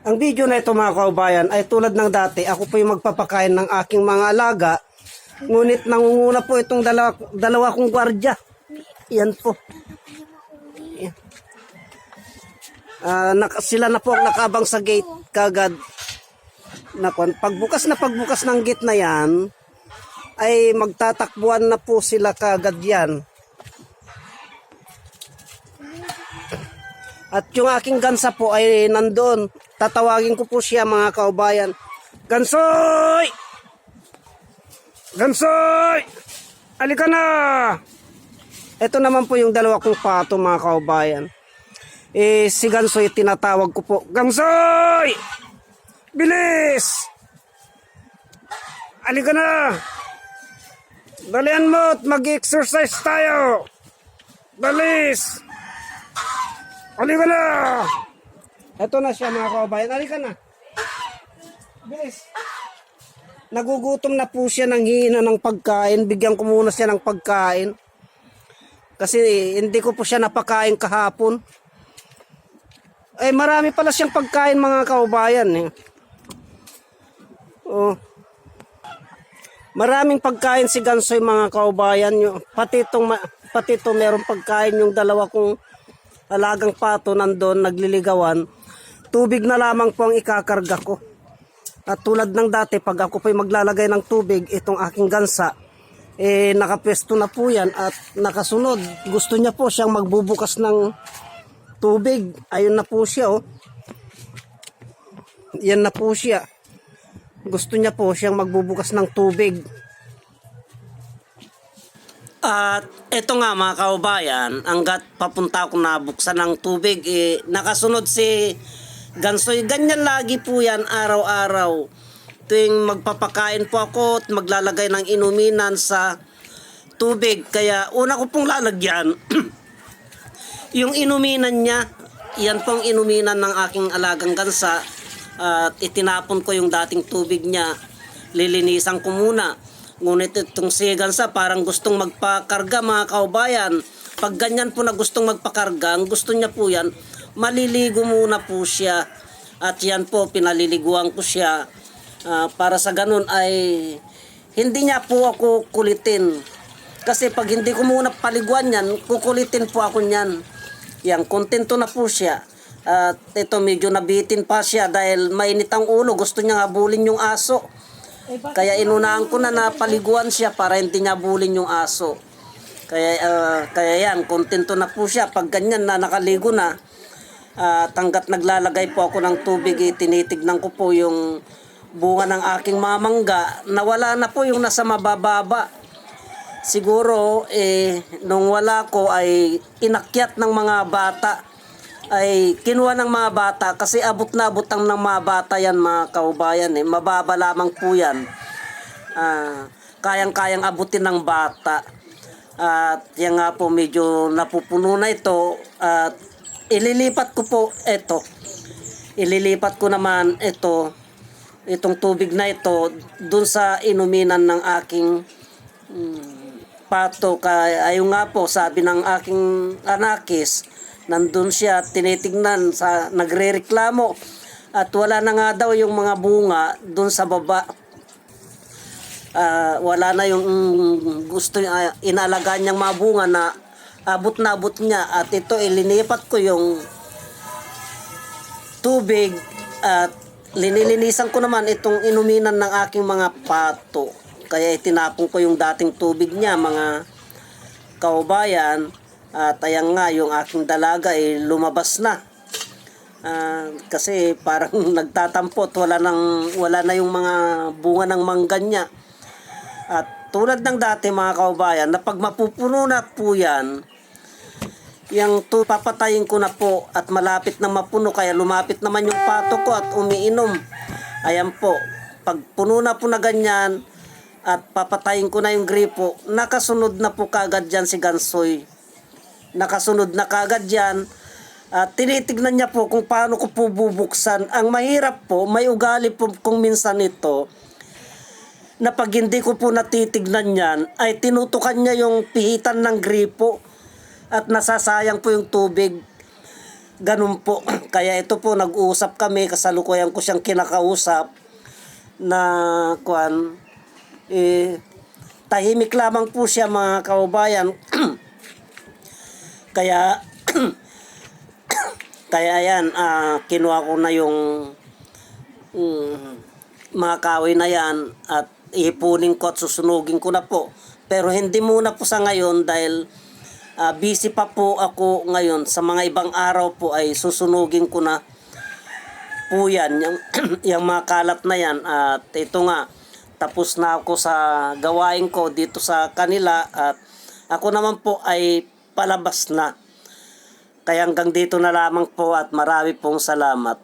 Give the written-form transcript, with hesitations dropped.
Ang video na ito mga kaubayan ay tulad ng dati, ako po yung magpapakain ng aking mga alaga. Ngunit nangunguna po itong dalawa kong gwardya. Yan po. Yan. Sila na po ang nakabang sa gate kagad. Pagbukas ng gate na yan, ay magtatakbuhan na po sila kagad yan. At yung aking gansa po ay nandoon. Tatawagin ko po siya mga kaubayan. Gansoy! Gansoy! Halika na! Ito naman po yung dalawa kong pato mga kaubayan. Si Gansoy tinatawag ko po. Gansoy! Bilis! Halika na! Dalian mo at mag-exercise tayo! Bilis! Halika na! Ito na siya mga kaubayan. Halika na. Bilis. Nagugutom na po siya ng hina ng pagkain. Bigyan ko muna siya ng pagkain. Kasi hindi ko po siya napakain kahapon. Ay marami pala siyang pagkain mga kaubayan. Oh. Maraming pagkain si Gansoy mga kaubayan. Pati ito merong pagkain yung dalawa kong alagang pato nandun nagliligawan. Tubig na lamang po ang ikakarga ko. At tulad ng dati, pag ako po'y maglalagay ng tubig, itong aking gansa, nakapwesto na po yan at nakasunod. Gusto niya po siyang magbubukas ng tubig. Ayun na po siya, oh. Yan na po siya. Gusto niya po siyang magbubukas ng tubig. At ito nga mga kaubayan, hanggat papunta ko na buksan ng tubig, nakasunod si Gansoy. Ganyan lagi po yan araw-araw. Tuwing magpapakain po ako at maglalagay ng inuminan sa tubig. Kaya una ko pong lalagyan yung inuminan niya. Yan pong inuminan ng aking alagang gansa. At itinapon ko yung dating tubig niya. Lilinisan ko muna. Ngunit itong si gansa parang gustong magpakarga mga kaubayan. Pag ganyan po na gustong magpakarga, ang gusto niya po yan, maliligo muna po siya. At yan po, pinaliliguan ko siya. Para sa ganun ay hindi niya po ako kulitin. Kasi pag hindi ko muna paliguan yan, kukulitin po ako niyan. Yan, kontento na po siya. At ito medyo nabitin pa siya dahil mainit ang ulo. Gusto niya habulin yung aso. Kaya inunahan ko na napaliguan siya para hindi niya habulin yung aso. Kaya yan, kontento na po siya. Pag ganyan na nakaligo na, hanggat naglalagay po ako ng tubig, tinitignan ko po yung bunga ng aking mamangga. Nawala na po yung nasa mabababa. Siguro, nung wala ko ay inakyat ng mga bata. Ay kinuha ng mga bata kasi abot na abot ang ng mga bata yan mga kaubayan. Mababa lamang po yan. Kayang-kayang abutin ng bata. At yan nga po medyo napupuno na ito. At ililipat ko po ito. Ililipat ko naman itong tubig na ito dun sa inuminan ng aking pato. Ayun nga po sabi ng aking anakis, nandun siya tinitignan sa nagrereklamo at wala na nga daw yung mga bunga dun sa baba. Wala na yung gusto inalagaan niyang mga bunga na abot na abot niya. At ito ilinipat ko yung tubig at linilinisan ko naman itong inuminan ng aking mga pato. Kaya itinapon ko yung dating tubig niya mga kaubayan. At ayan nga yung aking dalaga ay lumabas na. Kasi parang nagtatampot, wala na yung mga bunga ng mangga niya. At tulad ng dati mga kaubayan, na pag mapupuno na po yan, papatayin ko na po at malapit na mapuno. Kaya lumapit naman yung pato ko at umiinom. Ayan po, pag puno na po na ganyan at papatayin ko na yung gripo, nakasunod na po kagad dyan si Gansoy. Nakasunod na kagad yan. At tinitignan niya po kung paano ko po bubuksan. Ang mahirap po, may ugali po kung minsan ito, na pag hindi ko po natitignan yan, ay tinutukan niya yung pihitan ng gripo at nasasayang po yung tubig. ganun po. Kaya ito po, nag-uusap kami, kasalukuyan ko siyang kinakausap na tahimik lamang po siya mga kaubayan. Kaya kaya yan, kinuha ko na yung mga kahoy na yan at ipunin ko at susunugin ko na po. Pero hindi muna po sa ngayon dahil busy pa po ako ngayon. Sa mga ibang araw po ay susunugin ko na po yan, yung mga kalat na yan. At ito nga, tapos na ako sa gawain ko dito sa kanila at ako naman po ay palabas na. Kaya hanggang dito na lamang po at marami pong salamat.